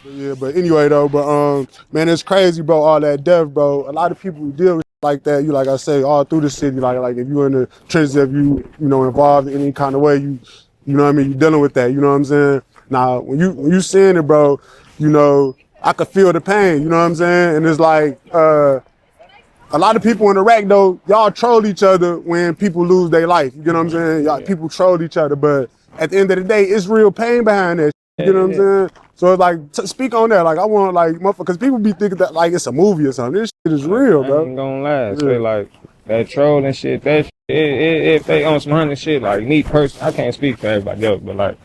Yeah, but anyway though, man, it's crazy, bro. All that death, bro. A lot of people deal with like that. You like I say, all through the city. Like if you in the trenches, if you know involved in any kind of way, you know what I mean. You dealing with that. You know what I'm saying? Now when you seeing it, bro, you know I could feel the pain. You know what I'm saying? And it's like a lot of people in Iraq though, y'all troll each other when people lose their life. You know what I'm saying? Y'all people troll each other, but at the end of the day, it's real pain behind that. You know what I'm saying? So it's like, speak on that. Like, I want, like, because people be thinking that, like, it's a movie or something. This shit is real, bro. I ain't gonna lie. Say, like, that trolling shit, that shit, if they on some hundred shit, like, me personally, I can't speak for everybody else, but,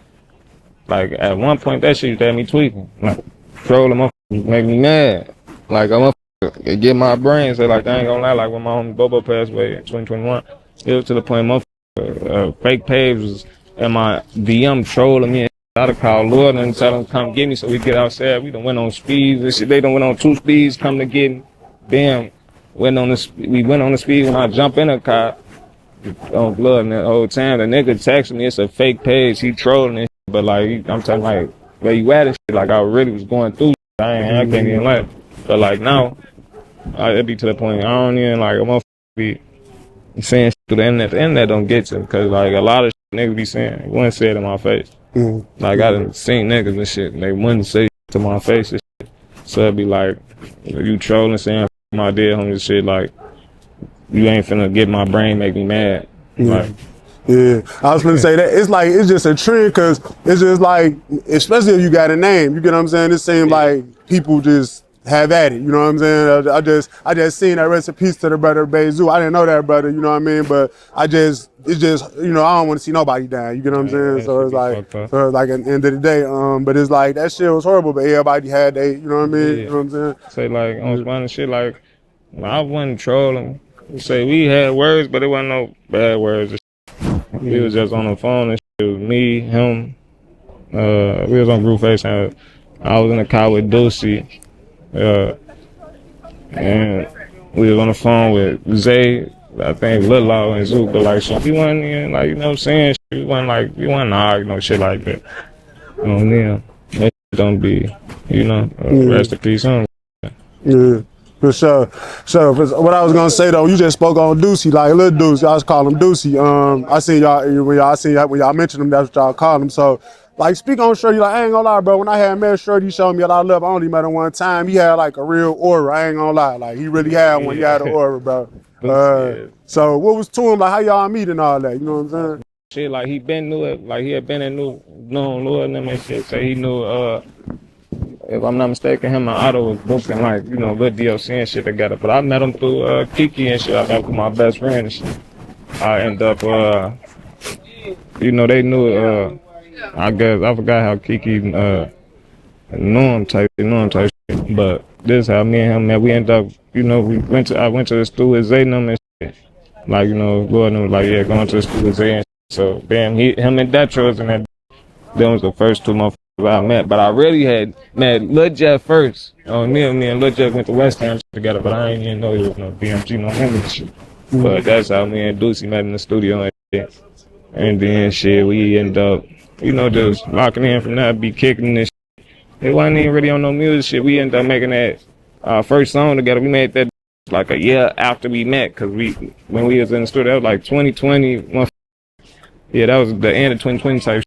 like at one point, that shit had me tweaking. Like, trolling motherfuckers make me mad. Like, I'm it get my brain, say, like, I ain't gonna lie, like, when my homie Bobo passed away in 2021, it was to the point fake page was in my DM trolling me. I'd call Lord and tell them come get me so we get outside. We done went on speeds and shit. They done went on 2 speeds, come to get me. Damn, we went on the speed when I jump in a car. On blood and the whole time. The nigga texted me, it's a fake page. He trolling and shit. But like, I'm telling like, where you at and shit. Like I really was going through shit. I can't even lie. But like now, it be to the point, I don't even like, a motherfucker be saying shit to the internet don't get to. Cause like a lot of shit niggas be saying, you wouldn't say it in my face. Like I done seen niggas and shit, and they wouldn't say to my face and shit. So it'd be like, you trolling, saying my dead homie and shit, like, you ain't finna get my brain, make me mad. Like, yeah, I was gonna say that it's just a trend, cause it's just like, especially if you got a name, you get what I'm saying? It seems like people just have at it, you know what I'm saying? I just seen that rest in peace to the brother Bayzoo. I didn't know that brother, you know what I mean? But it's just, you know, I don't want to see nobody die, you get what I'm saying? So it's like at the end of the day, but it's like, that shit was horrible, but everybody had they, you know what I mean? You know what I'm saying? Say like, on some other shit, like, I wasn't trolling. Say we had words, but it wasn't no bad words. We was just on the phone and shit. It was me, him, we was on group FaceTime. I was in the car with Deucey. And we was on the phone with Zay, I think Lil and Zook, but like, so we wasn't even, like, you know what I'm saying? We wasn't arguing, no shit like that. On them, that don't be, you know, rest in peace on. Yeah. For sure. So what I was gonna say though, you just spoke on Deucey, like LilDeuce. Y'all just call him Deucey. I seen y'all when y'all mentioned him, that's what y'all call him. So like, speak on Shorty. Like, I ain't gonna lie, bro. When I had met Shorty, he showed me a lot of love. I only met him one time. He had like a real aura. I ain't gonna lie. Like he really had one. He had an aura, bro. So what was to him? Like how y'all meet and all that? You know what I'm saying? Shit, like he been knew it. Like he had been and known Lord and them and shit. So he knew. If I'm not mistaken, him and Otto was booking like, you know, good DLC and shit together. But I met him through Kiki and shit. I met with my best friend and shit. I end up, you know, they knew, I guess, I forgot how Kiki knew him type shit. But this is how me and him met. We end up, you know, I went to the school with Zay and them and shit. Like, you know, Lord was like, yeah, going to the school with Zay and shit. So, damn, him and Detros and that, them was the first 2 motherfuckers I met, but I really had met Lil Jeff first. Me and Lil Jeff went to West Ham together, but I ain't even know he was no DMG, no him and shit. But that's how me and Deucey met in the studio and shit. And then shit, we end up, you know, just locking in from that, be kicking this shit. It wasn't even really on no music shit. We ended up making that first song together. We made that like a year after we met, cause when we was in the studio, that was like 2020. Yeah, that was the end of 2020 type shit.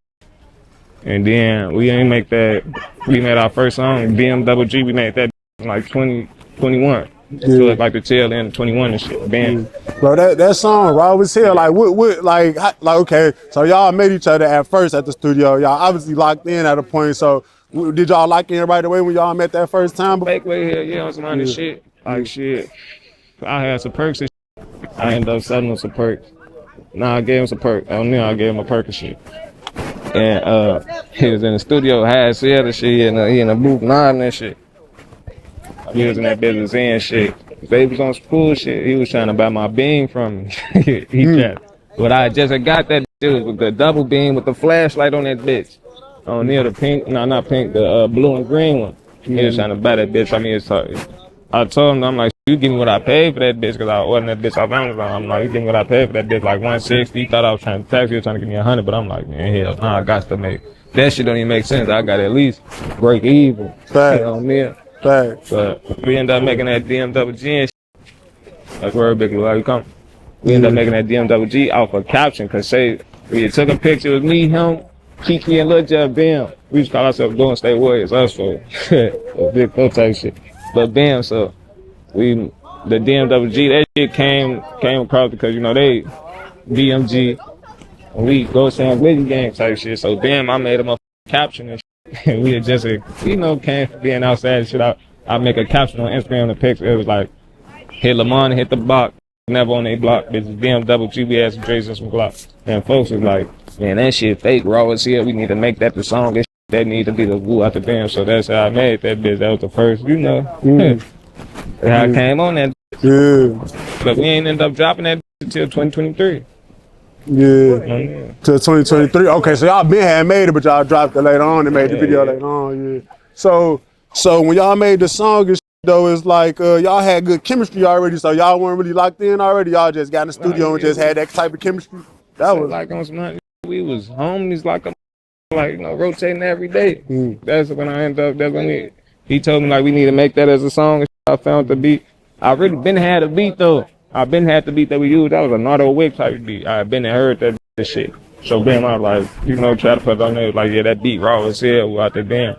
And then we ain't make that. We made our first song, DMG. We made that in like 2021. So it's like the tail end of 21 and shit. Bam. Bro, that song raw as hell. Like what like okay. So y'all met each other at first at the studio. Y'all obviously locked in at a point. So did y'all lock in right away when y'all met that first time? Back way here, yeah, on some other shit. Like shit. I had some perks and shit. I ended up selling him some perks. Nah, I gave him some perks. I gave him a perk and shit. And he was in the studio, had said and shit, and he in the booth nodding and shit. He was in that business and shit. They was on school shit. He was trying to buy my beam from me. He tried. But I just got that shit with the double beam with the flashlight on that bitch. On near the pink, no, not pink, the blue and green one. He was trying to buy that bitch from me. I told him, I'm like, you give me what I paid for that bitch, cause I ordered that bitch off Amazon. I'm like, you give me what I paid for that bitch, like 160. He thought I was trying to tax, he was trying to give me 100, but I'm like, man, hell, nah, I got to make that shit don't even make sense. I got to at least break even. Fact. You know what I mean? Fact. But we ended up making that DMWG and shit. That's where Big Lou, how you come? We ended up making that DMWG off a caption, cause say we took a picture with me, him, Kiki, and Lil Jeff, bam. We used to call ourselves Golden State Warriors, us for big pro type shit. But bam, so the DMWG, that shit came across because, you know, they DMG, and we go Sam Glizzy gang type shit. So bam, I made a motherfucking caption and shit. And we had just, you know, came from being outside and shit. I make a caption on Instagram, the picture, it was like, hit Lamont, hit the block, never on a block, bitch, DMWG, we had some Drays and some Glocks. And folks was like, man, that shit fake, raw as here, we need to make that the song, that need to be the woo out the band. So that's how I made that bitch. That was the first, you know. That's how I came on that. Yeah. But we ain't end up dropping that until 2023. Yeah. Till 2023. Okay, so y'all had made it, but y'all dropped it later on and made the video later on. Yeah. So when y'all made the song and shit, though, it's like y'all had good chemistry already. So y'all weren't really locked in already. Y'all just got in the studio and just had that type of chemistry. That was like on some. We was homies, like you know, rotating every day. That's when I ended up. That's when he told me like we need to make that as a song. I found the beat. I really been had a beat though. I been had the beat that we used. That was a Nardo Wig type beat. I been and heard that shit. So bam, I was like, you know, try to put it on there. Like, yeah, that beat raw as hell. Out there, damn,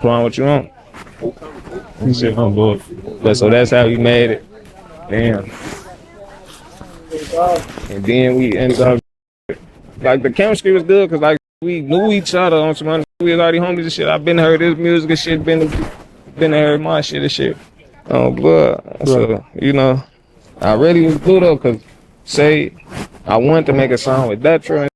put on what you want. Shit on board. But so that's how we made it. Damn. And then we ended up. Like the chemistry was good because like we knew each other on some other. We was already homies and shit. I been heard his music and shit. Been heard my shit and shit. Oh, blood. So you know, I really was blue though, cause say I wanted to make a song with that track.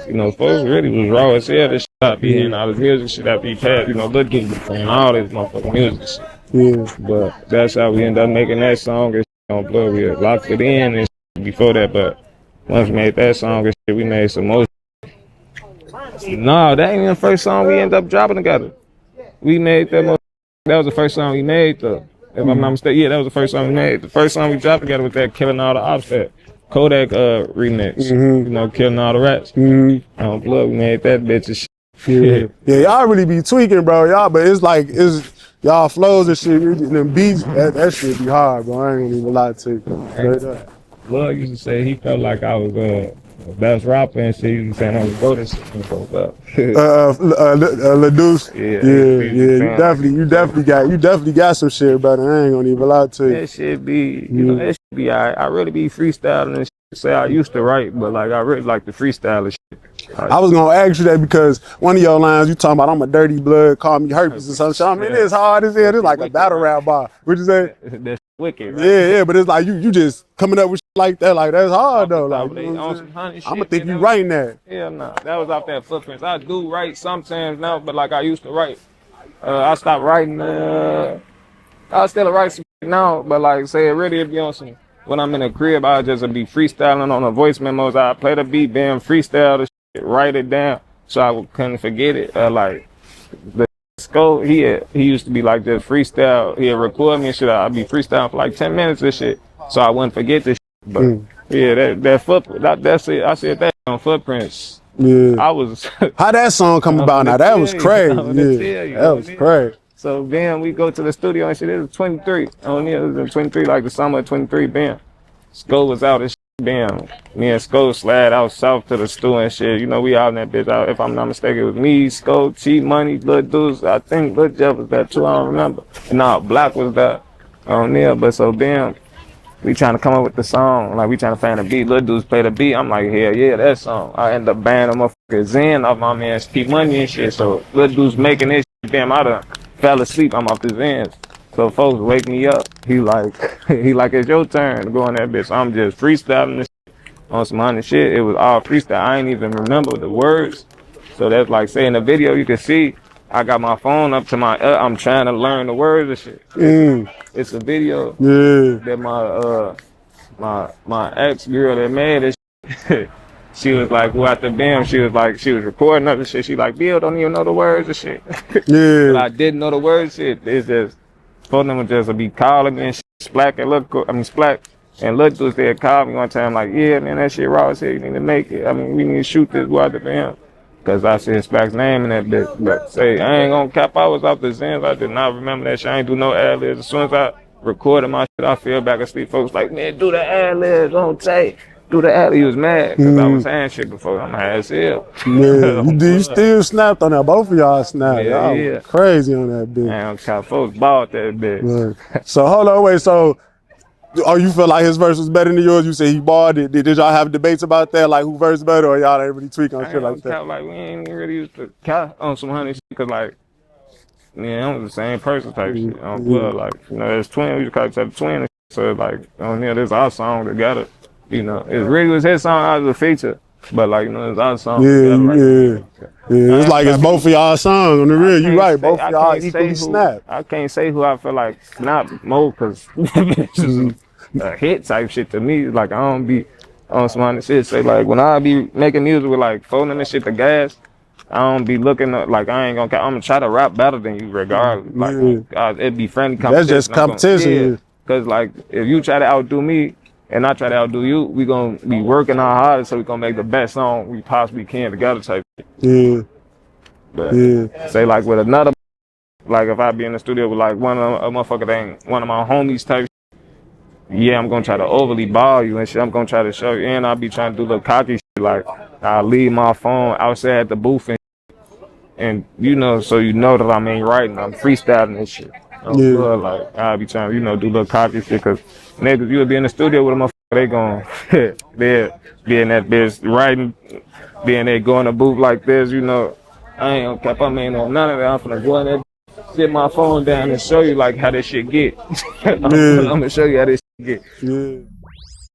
You know, folks really was raw as hell. This shit I be hearing all this music shit I be past. You know, Lil King and all this motherfucking music shit. Yeah. But that's how we ended up making that song and shit on blood. We had locked it in and shit before that, but. Once we made that song and shit, we made some more. No, that ain't even the first song we ended up dropping together. We made that. That was the first song we made, though. If I'm not mistaken, yeah, that was the first song we made. The first song we dropped together was that "Killing All the Ops" that Kodak remix. You know, "Killing All the Rats." On blood, we made that bitch and shit. Yeah, y'all really be tweaking, bro. Y'all, but it's like y'all flows and shit. Them beats, that shit be hard, bro. I ain't gonna even lie to you. Lil used to say he felt like I was the best rapper and shit. He used to say I was go this shit. LilDeuce. Yeah. You definitely got some shit, brother. I ain't gonna even lie to you. That shit be, you know, that shit be. I really be freestyling and shit. Say I used to write, but like I really like the freestyle and shit. I was gonna ask you that because one of your lines you talking about I'm a dirty blood, call me herpes or something. I mean, it's hard as hell. It's like a battle rap bar. What'd you say? That's wicked, right? Yeah, but it's like you just coming up with shit like that. Like that's hard though. Like you know I'm gonna think you writing that. Yeah, no, that was off that Footprints. I do write sometimes now, but like I used to write. I stopped writing. I still write some now, but like say it really be on some. When I'm in the crib, I just be freestyling on the voice memos. I play the beat, bam, freestyle the shit, write it down so I couldn't forget it. Like the Skull, he used to be like this freestyle. He'd record me and shit. I'd be freestyling for like 10 minutes and shit, so I wouldn't forget this shit. But yeah, that footprint, that's it. I said that on Footprints. Yeah, I was. How that song come about now? That was crazy. Yeah, that was crazy. So bam, we go to the studio and shit. It was 23. Only it was in 23, like the summer of 23. Bam, Skull was out and shit. Bam, me and Skull slid out south to the stew and shit. You know, we out in that bitch. If I'm not mistaken, it was me, Skull, T Money, LilDeuce. I think Lil Jeff was there too. I don't remember. No, Black was there on there. But so bam, we trying to come up with the song. Like we trying to find a beat. LilDeuce play the beat. I'm like, hell yeah, that song. I end up banning a motherfucker Zen off my man T Money and shit. So LilDeuce making this shit. Bam, I done fell asleep. I'm off the Zens. So folks wake me up. He like, it's your turn to go on that bitch. So I'm just freestyling this shit on some honest shit. It was all freestyle. I ain't even remember the words. So that's like, say in the video, you can see I got my phone up to my, I'm trying to learn the words and shit. It's a video that my ex girl that made it. She was like, well, at the bam, she was recording up and shit. She like, Bill don't even know the words and shit. But I didn't know the words shit. It's just, phone number just be calling me and shit. Splack and Splack and LilDeuce, they call me one time like, yeah, man, that shit raw as hell. You need to make it. I mean, we need to shoot this water for him. Cause I said Splack's name in that bitch. But say, I ain't gonna cap. I was off the Zens. I did not remember that shit. I ain't do no ad-libs. As soon as I recorded my shit, I fell back asleep. Folks like, man, do the ad-libs on tape. Do the ad-libs. He was mad because I was saying shit before. I'm high as hell. Yeah, you still snapped on that. Both of y'all snapped. Yeah, Y'all was crazy on that bitch. Man, cap. Folks bought that bitch. Yeah. So hold on, wait. So, you feel like his verse was better than yours? You say he balled it. Did y'all have debates about that? Like who verse better, or y'all ain't really tweak on shit like that? Cap, like we ain't really used to cap on some honey shit. Cause like, yeah, I'm the same person type shit. On blood, like there's twin. We just call each other twin. And shit. So like on here, there's our song together. It really was his song. I was a feature, but like it's our song. Yeah. It's like it's both of y'all songs on the real. You right, both of y'all equally snap. I can't say who I feel like snap more because this is a hit type shit to me. Like I don't be on some honest shit. Say like when I be making music with like folding this shit to gas, I don't be looking up, like I ain't gonna. I'm gonna try to rap better than you regardless. Like it'd be friendly competition. That's just competition. Cause like if you try to outdo me and I try to outdo you, we gonna be working our hardest so we gonna make the best song we possibly can together type shit. Yeah. But say like with another, like if I be in the studio with like one of a motherfucker that ain't one of my homies type. Yeah, I'm gonna try to overly ball you and shit. I'm gonna try to show you, and I'll be trying to do little cocky shit like I'll leave my phone outside at the booth and so you know that I'm ain't writing, I'm freestyling and shit. Like I'll be trying to, do little cocky shit because niggas, you'll be in the studio with a motherfucker, they gon' they'll be in that bitch writing, then they go in the booth like this, I ain't gonna cap, I ain't on none of that. I'm finna go in there, sit my phone down and show you like how this shit get. I'm gonna show you how this shit get. Yeah.